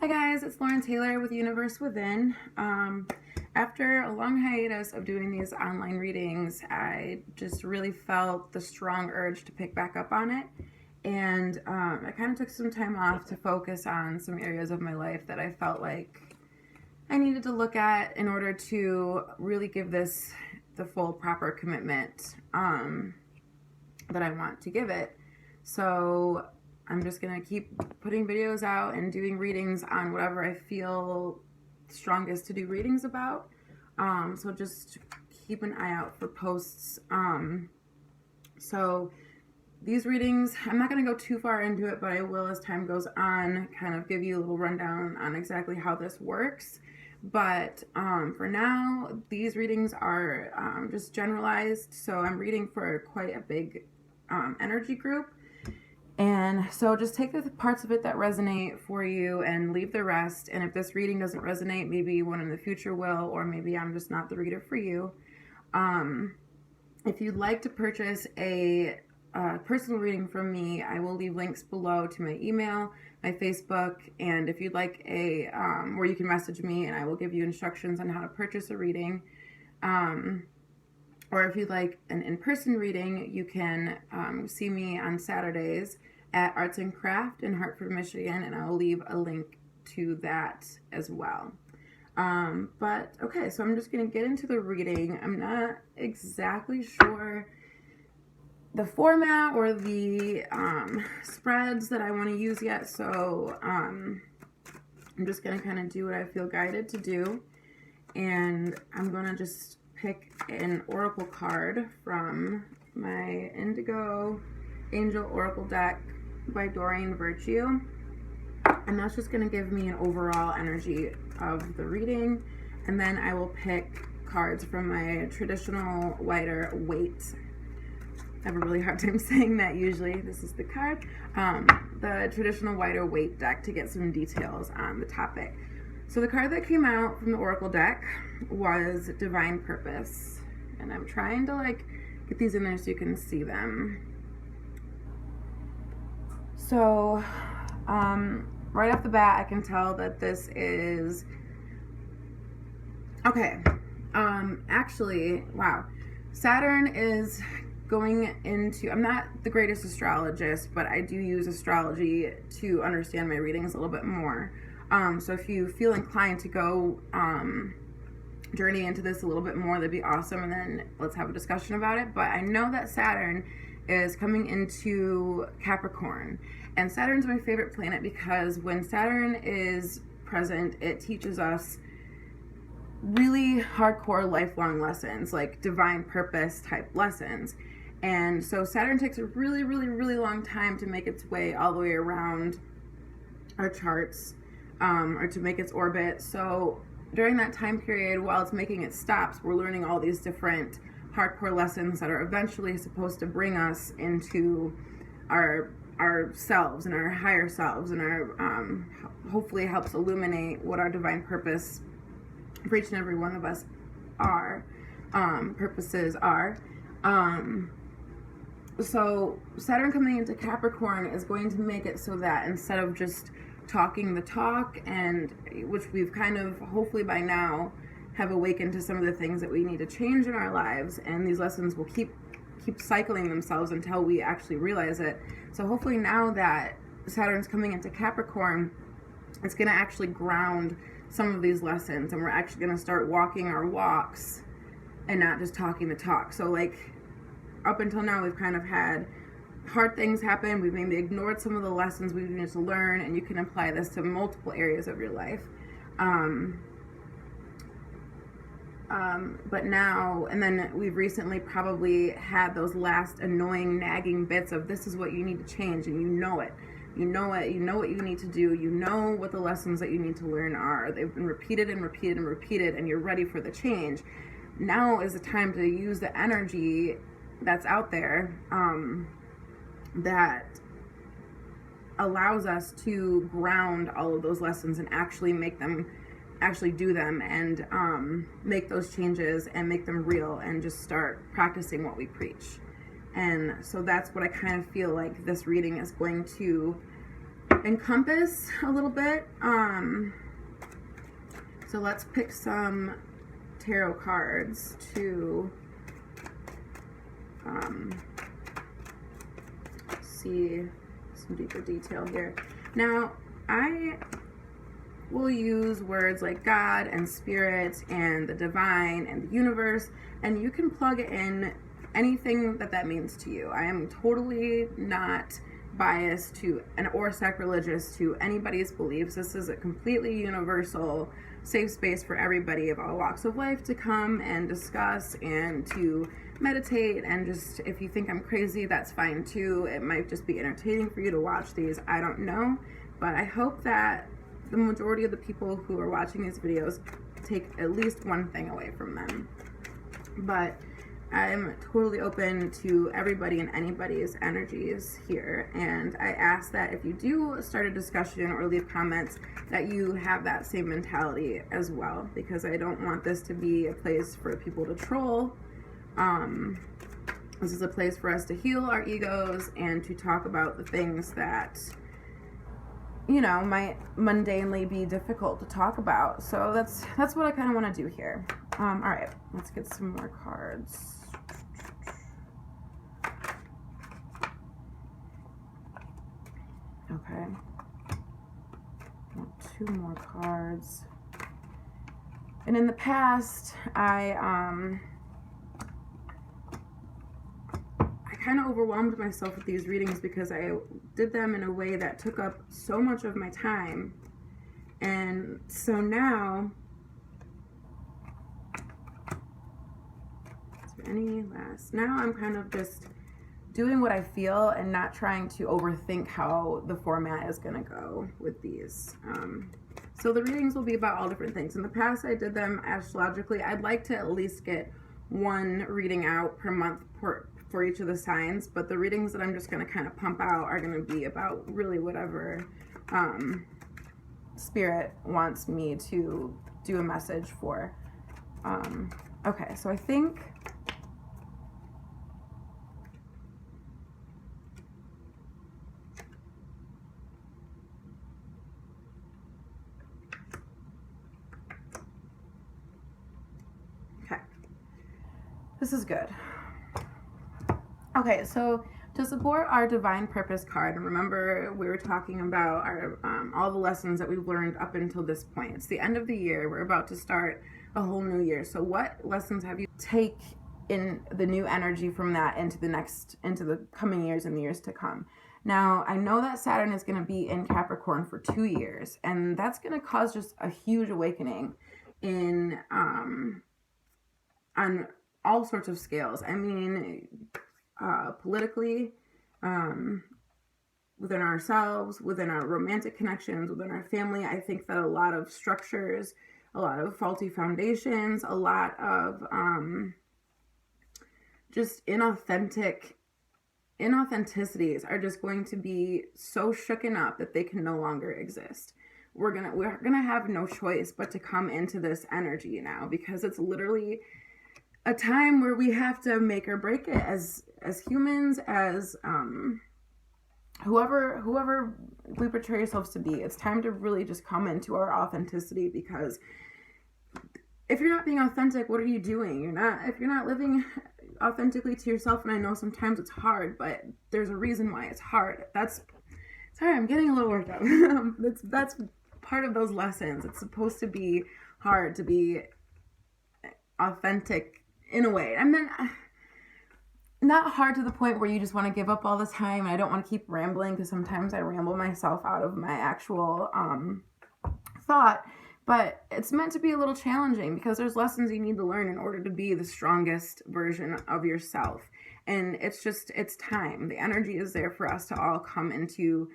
Hi guys, it's Lauren Taylor with Universe Within. After a long hiatus of doing these online readings, I just really felt the strong urge to pick back up on it. And I kind of took some time off to focus on some areas of my life that I felt like I needed to look at in order to really give this the full proper commitment that I want to give it. So I'm just going to keep putting videos out and doing readings on whatever I feel strongest to do readings about. So just keep an eye out for posts. So these readings, I'm not going to go too far into it, but I will, as time goes on, kind of give you a little rundown on exactly how this works. But for now, these readings are just generalized. So I'm reading for quite a big energy group. And so just take the parts of it that resonate for you and leave the rest. And if this reading doesn't resonate, maybe one in the future will, or maybe I'm just not the reader for you. If you'd like to purchase a personal reading from me, I will leave links below to my email, my Facebook, and if you'd like a where you can message me and I will give you instructions on how to purchase a reading. Or if you'd like an in-person reading, you can see me on Saturdays at Arts and Craft in Hartford, Michigan, and I'll leave a link to that as well. But okay, so I'm just going to get into the reading. I'm not exactly sure the format or the spreads that I want to use yet, so I'm just going to kind of do what I feel guided to do, and I'm going to just pick an oracle card from my Indigo Angel Oracle deck by Doreen Virtue, and that's just going to give me an overall energy of the reading, and then I will pick cards from my traditional Rider Waite. I have a really hard time saying that usually. This is the card, the traditional Rider Waite deck, to get some details on the topic. So the card that came out from the Oracle deck was Divine Purpose. And I'm trying to get these in there so you can see them. So right off the bat, I can tell that this is, okay, actually, wow. Saturn is going into, I'm not the greatest astrologist, but I do use astrology to understand my readings a little bit more. So if you feel inclined to go journey into this a little bit more, that'd be awesome, and then let's have a discussion about it. But I know that Saturn is coming into Capricorn, and Saturn's my favorite planet because when Saturn is present, it teaches us really hardcore lifelong lessons, like divine purpose type lessons. And so Saturn takes a really, really, really long time to make its way all the way around our charts, or to make its orbit. So during that time period, while it's making its stops, we're learning all these different hardcore lessons that are eventually supposed to bring us into ourselves and our higher selves, and our hopefully helps illuminate what our divine purpose for each and every one of us purposes are. So Saturn coming into Capricorn is going to make it so that instead of just talking the talk, and which we've kind of hopefully by now have awakened to some of the things that we need to change in our lives, and these lessons will keep cycling themselves until we actually realize it. So hopefully now that Saturn's coming into Capricorn, it's going to actually ground some of these lessons, and we're actually going to start walking our walks and not just talking the talk. So up until now, we've kind of had hard things happen. We've maybe ignored some of the lessons we needed to learn, and you can apply this to multiple areas of your life. But now, and then we've recently probably had those last annoying, nagging bits of this is what you need to change, and you know it. You know it. You know what you need to do. You know what the lessons that you need to learn are. They've been repeated and repeated and repeated, and you're ready for the change. Now is the time to use the energy that's out there, that allows us to ground all of those lessons and actually do them, and make those changes and make them real, and just start practicing what we preach. And so that's what I kind of feel like this reading is going to encompass a little bit. So let's pick some tarot cards to see some deeper detail here. Now, I will use words like God and Spirit and the divine and the universe, and you can plug in anything that means to you. I am totally not biased to or sacrilegious to anybody's beliefs. This is a completely universal safe space for everybody of all walks of life to come and discuss and to meditate. And just, if you think I'm crazy, that's fine too. It might just be entertaining for you to watch these. I don't know, but I hope that the majority of the people who are watching these videos take at least one thing away from them. But I'm totally open to everybody and anybody's energies here, and I ask that if you do start a discussion or leave comments that you have that same mentality as well, because I don't want this to be a place for people to troll. This is a place for us to heal our egos and to talk about the things that, you know, might mundanely be difficult to talk about. So that's what I kind of want to do here. All right, let's get some more cards. Okay, two more cards. And in the past, I kind of overwhelmed myself with these readings because I did them in a way that took up so much of my time. And so now, now I'm kind of just doing what I feel and not trying to overthink how the format is going to go with these. So the readings will be about all different things. In the past, I did them astrologically. I'd like to at least get one reading out per month for each of the signs, but the readings that I'm just going to kind of pump out are going to be about really whatever Spirit wants me to do a message for. Okay, so I think this is good. Okay, so to support our Divine Purpose card, and remember we were talking about our all the lessons that we've learned up until this point. It's the end of the year. We're about to start a whole new year. So what lessons have you take in the new energy from that into the coming years and the years to come? Now, I know that Saturn is going to be in Capricorn for 2 years, and that's going to cause just a huge awakening in on all sorts of scales. I mean, politically, within ourselves, within our romantic connections, within our family. I think that a lot of structures, a lot of faulty foundations, a lot of just inauthenticities are just going to be so shooken up that they can no longer exist. We're gonna have no choice but to come into this energy now, because it's literally a time where we have to make or break it as humans, as whoever we portray ourselves to be. It's time to really just come into our authenticity, because if you're not being authentic, what are you doing? If you're not living authentically to yourself, and I know sometimes it's hard, but there's a reason why it's hard. Sorry, I'm getting a little worked up. That's part of those lessons. It's supposed to be hard to be authentic in a way. I mean, not hard to the point where you just want to give up all the time. I don't want to keep rambling, because sometimes I ramble myself out of my actual thought. But it's meant to be a little challenging, because there's lessons you need to learn in order to be the strongest version of yourself. And it's time. The energy is there for us to all come into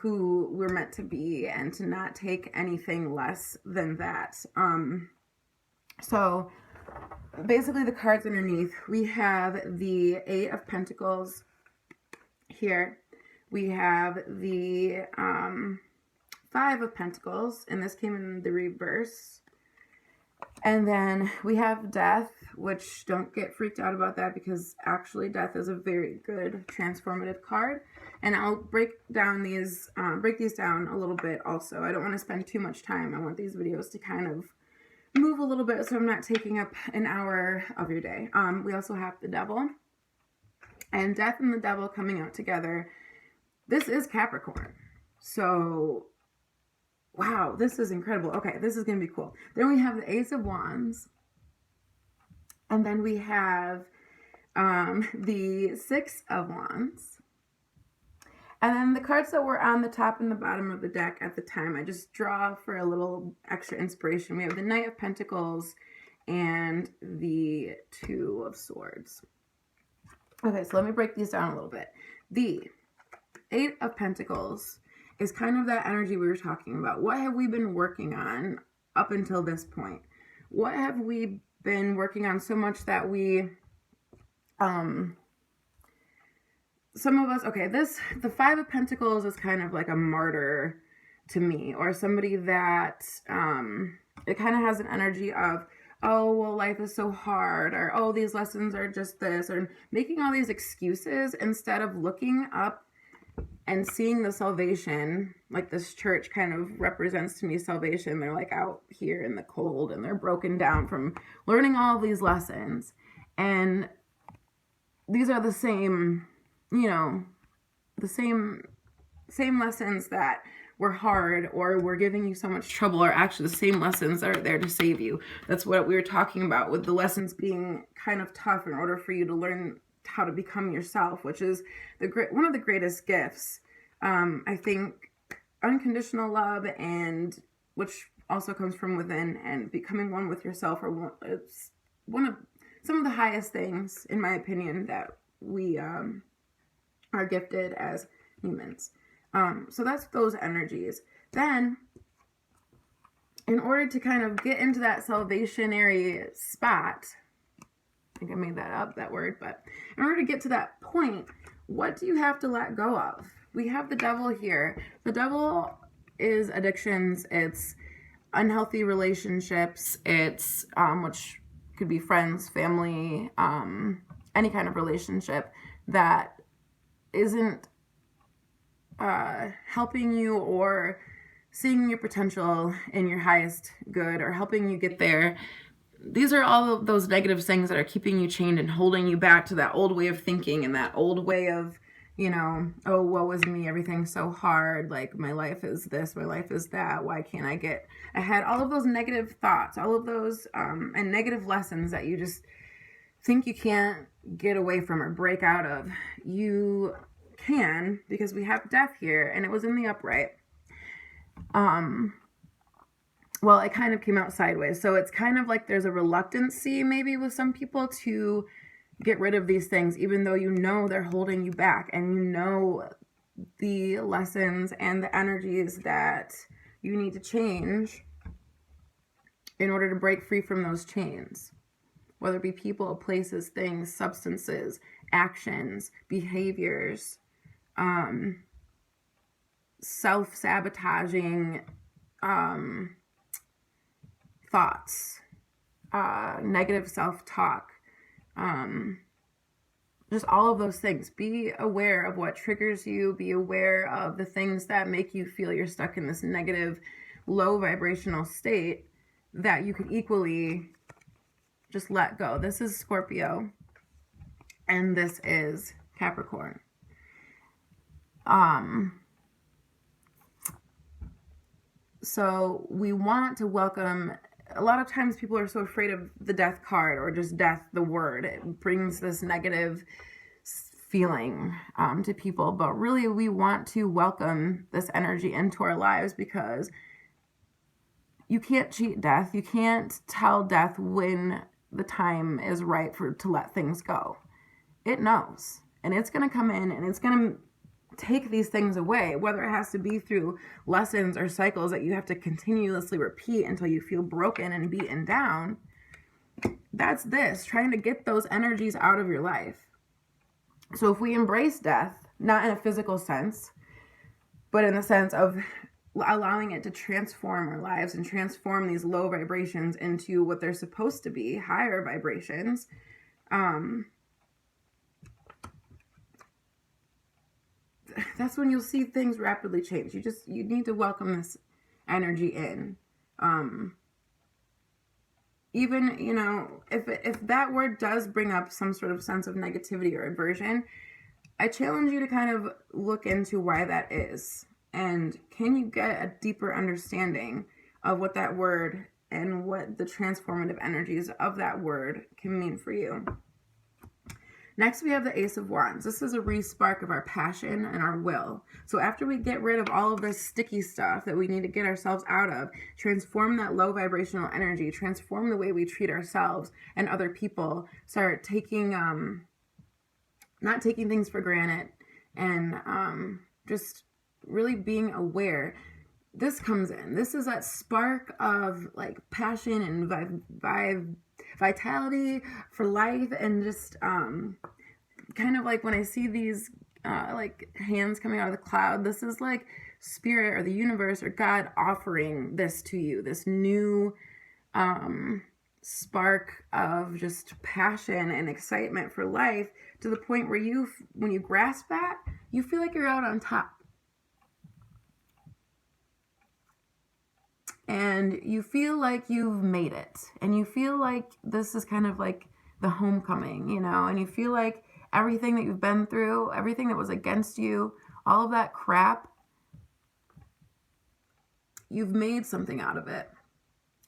who we're meant to be, and to not take anything less than that. So basically, the cards underneath, we have the Eight of Pentacles here. We have the Five of Pentacles, and this came in the reverse. And then we have death, which don't get freaked out about that because actually death is a very good transformative card. And I'll break these down a little bit also. I don't want to spend too much time. I want these videos to kind of move a little bit so I'm not taking up an hour of your day. We also have the devil. And death and the devil coming out together. This is Capricorn. So, wow, this is incredible. Okay, this is going to be cool. Then we have the Ace of Wands. And then we have the Six of Wands. And then the cards that were on the top and the bottom of the deck at the time, I just draw for a little extra inspiration. We have the Knight of Pentacles and the Two of Swords. Okay, so let me break these down a little bit. The Eight of Pentacles is kind of that energy we were talking about. What have we been working on up until this point? What have we been working on so much that we, some of us, okay, the Five of Pentacles is kind of like a martyr to me, or somebody that, it kind of has an energy of, oh, well, life is so hard, or, oh, these lessons are just this, or making all these excuses instead of looking up and seeing the salvation. Like this church kind of represents to me salvation. They're like out here in the cold and they're broken down from learning all of these lessons. And these are the same, the same lessons that were hard or were giving you so much trouble are actually the same lessons that are there to save you. That's what we were talking about with the lessons being kind of tough in order for you to learn how to become yourself, which is one of the greatest gifts. I think unconditional love, and which also comes from within, and becoming one with yourself it's some of the highest things, in my opinion, that we are gifted as humans. So that's those energies. Then, in order to kind of get into that salvationary spot, I think I made that up, that word, but in order to get to that point, what do you have to let go of? We have the devil here. The devil is addictions. It's unhealthy relationships. It's, which could be friends, family, any kind of relationship that isn't helping you or seeing your potential in your highest good or helping you get there. These are all of those negative things that are keeping you chained and holding you back to that old way of thinking and that old way of, oh, woe is me, everything's so hard, like my life is this, my life is that, why can't I get ahead? All of those negative thoughts, all of those and negative lessons that you just think you can't get away from or break out of. You can, because we have death here, and it was in the upright. Well, it kind of came out sideways. So it's kind of like there's a reluctancy maybe with some people to get rid of these things, even though they're holding you back, and the lessons and the energies that you need to change in order to break free from those chains, whether it be people, places, things, substances, actions, behaviors, self-sabotaging thoughts, negative self-talk, just all of those things. Be aware of what triggers you. Be aware of the things that make you feel you're stuck in this negative, low vibrational state that you could equally just let go. This is Scorpio, and this is Capricorn. So we want to welcome. A lot of times people are so afraid of the death card or just death, the word. It brings this negative feeling to people. But really, we want to welcome this energy into our lives, because you can't cheat death. You can't tell death when the time is right to let things go. It knows. And it's going to come in and it's going to take these things away, whether it has to be through lessons or cycles that you have to continuously repeat until you feel broken and beaten down. That's this, trying to get those energies out of your life. So if we embrace death, not in a physical sense, but in the sense of allowing it to transform our lives and transform these low vibrations into what they're supposed to be, higher vibrations. That's when you'll see things rapidly change. You need to welcome this energy in. Even, you know, if that word does bring up some sort of sense of negativity or aversion, I challenge you to kind of look into why that is. And can you get a deeper understanding of what that word and what the transformative energies of that word can mean for you? Next, we have the Ace of Wands. This is a re-spark of our passion and our will. So after we get rid of all of this sticky stuff that we need to get ourselves out of, transform that low vibrational energy, transform the way we treat ourselves and other people, start taking, not taking things for granted, and just really being aware. This comes in. This is that spark of like passion and vitality for life, and just kind of like when I see these like hands coming out of the cloud, this is like spirit or the universe or God offering this to you, this new spark of just passion and excitement for life, to the point where when you grasp that, you feel like you're out on top. And you feel like you've made it. And you feel like this is kind of like the homecoming, you know? And you feel like everything that you've been through, everything that was against you, all of that crap, you've made something out of it.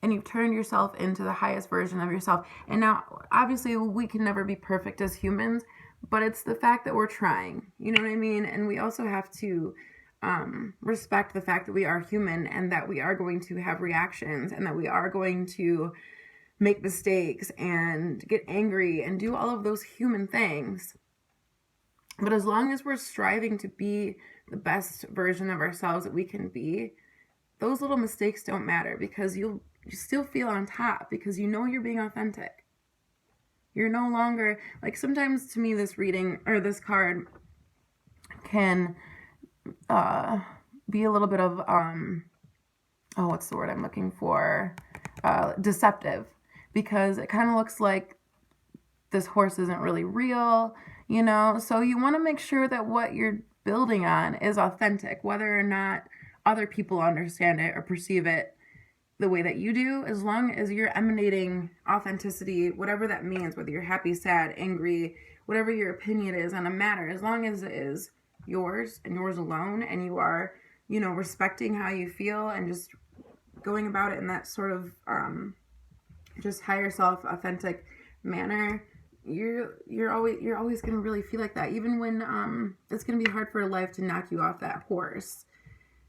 And you've turned yourself into the highest version of yourself. And now, obviously, we can never be perfect as humans, but it's the fact that we're trying. You know what I mean? And we also have to respect the fact that we are human, and that we are going to have reactions, and that we are going to make mistakes and get angry and do all of those human things. But as long as we're striving to be the best version of ourselves that we can be, those little mistakes don't matter, because you still feel on top, because you know you're being authentic. You're no longer, like, sometimes to me this reading or this card can be a little bit of what's the word I'm looking for, deceptive, because it kind of looks like this horse isn't really real, you know. So you want to make sure that what you're building on is authentic, whether or not other people understand it or perceive it the way that you do. As long as you're emanating authenticity, whatever that means, whether you're happy, sad, angry, whatever your opinion is on a matter, as long as it is yours and yours alone, and you are, you know, respecting how you feel and just going about it in that sort of just higher self authentic manner, you're always going to really feel like that, even when it's going to be hard for life to knock you off that horse.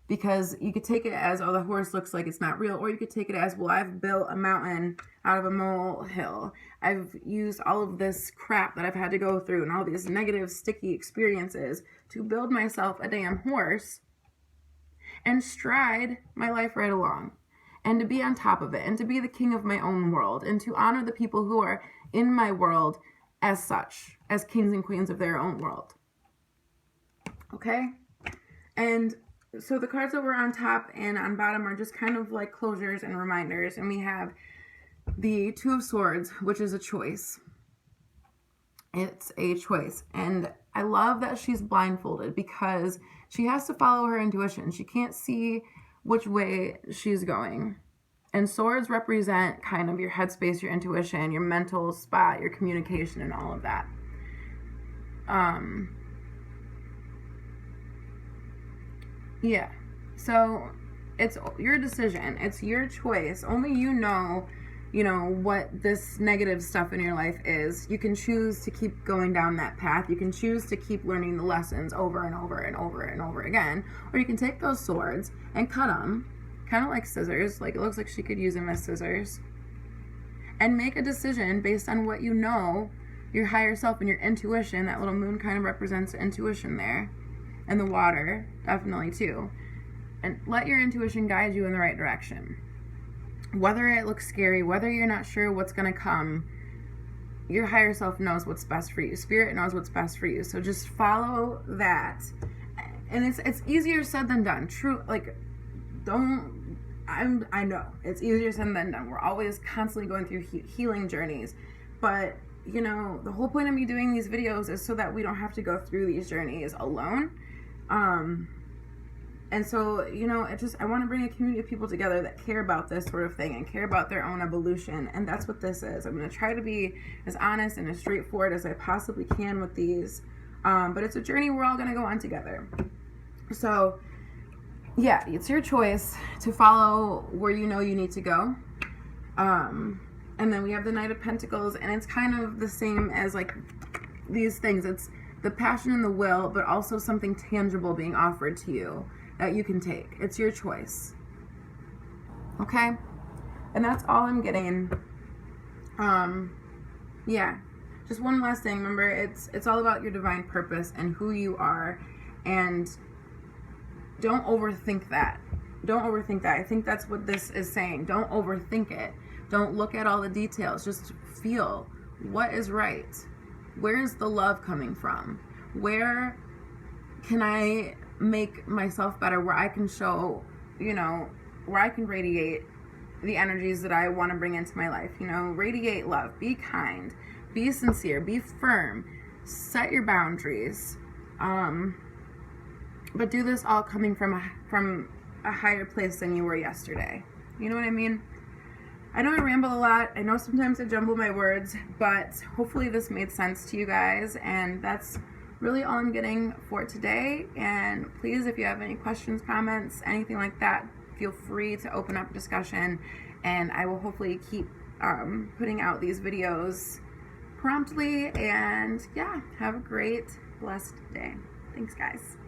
Because you could take it as, oh, the horse looks like it's not real. Or you could take it as, well, I've built a mountain out of a molehill. I've used all of this crap that I've had to go through and all these negative, sticky experiences to build myself a damn horse and stride my life right along. And to be on top of it, and to be the king of my own world, and to honor the people who are in my world as such, as kings and queens of their own world. Okay? And so the cards that were on top and on bottom are just kind of like closures and reminders. And we have the Two of Swords, which is a choice. It's a choice. And I love that she's blindfolded, because she has to follow her intuition. She can't see which way she's going. And swords represent kind of your headspace, your intuition, your mental spot, your communication, and all of that. Yeah, so it's your decision. It's your choice. Only you know, what this negative stuff in your life is. You can choose to keep going down that path. You can choose to keep learning the lessons over and over and over and over again. Or you can take those swords and cut them, kind of like scissors. Like, it looks like she could use them as scissors. And make a decision based on what you know, your higher self and your intuition. That little moon kind of represents intuition there. And the water, definitely too. And let your intuition guide you in the right direction. Whether it looks scary, whether you're not sure what's going to come, your higher self knows what's best for you. Spirit knows what's best for you. So just follow that. And it's easier said than done. True, like, I know it's easier said than done. We're always constantly going through healing journeys, but you know, the whole point of me doing these videos is so that we don't have to go through these journeys alone. And so, you know, I want to bring a community of people together that care about this sort of thing and care about their own evolution. And that's what this is. I'm going to try to be as honest and as straightforward as I possibly can with these. But it's a journey we're all going to go on together. So, yeah, it's your choice to follow where you know you need to go. And then we have the Knight of Pentacles, and it's kind of the same as like these things. It's the passion and the will, but also something tangible being offered to you that you can take. It's your choice. Okay? And that's all I'm getting. Yeah. Just one last thing. Remember, it's all about your divine purpose and who you are. And don't overthink that. Don't overthink that. I think that's what this is saying. Don't overthink it. Don't look at all the details. Just feel what is right. Where is the love coming from? Where can I make myself better? Where I can show, you know, where I can radiate the energies that I want to bring into my life. You know, radiate love. Be kind. Be sincere. Be firm. Set your boundaries. But do this all coming from a higher place than you were yesterday. You know what I mean? I know I ramble a lot. I know sometimes I jumble my words, but hopefully this made sense to you guys. And that's really all I'm getting for today. And please, if you have any questions, comments, anything like that, feel free to open up discussion. And I will hopefully keep putting out these videos promptly. And yeah, have a great, blessed day. Thanks, guys.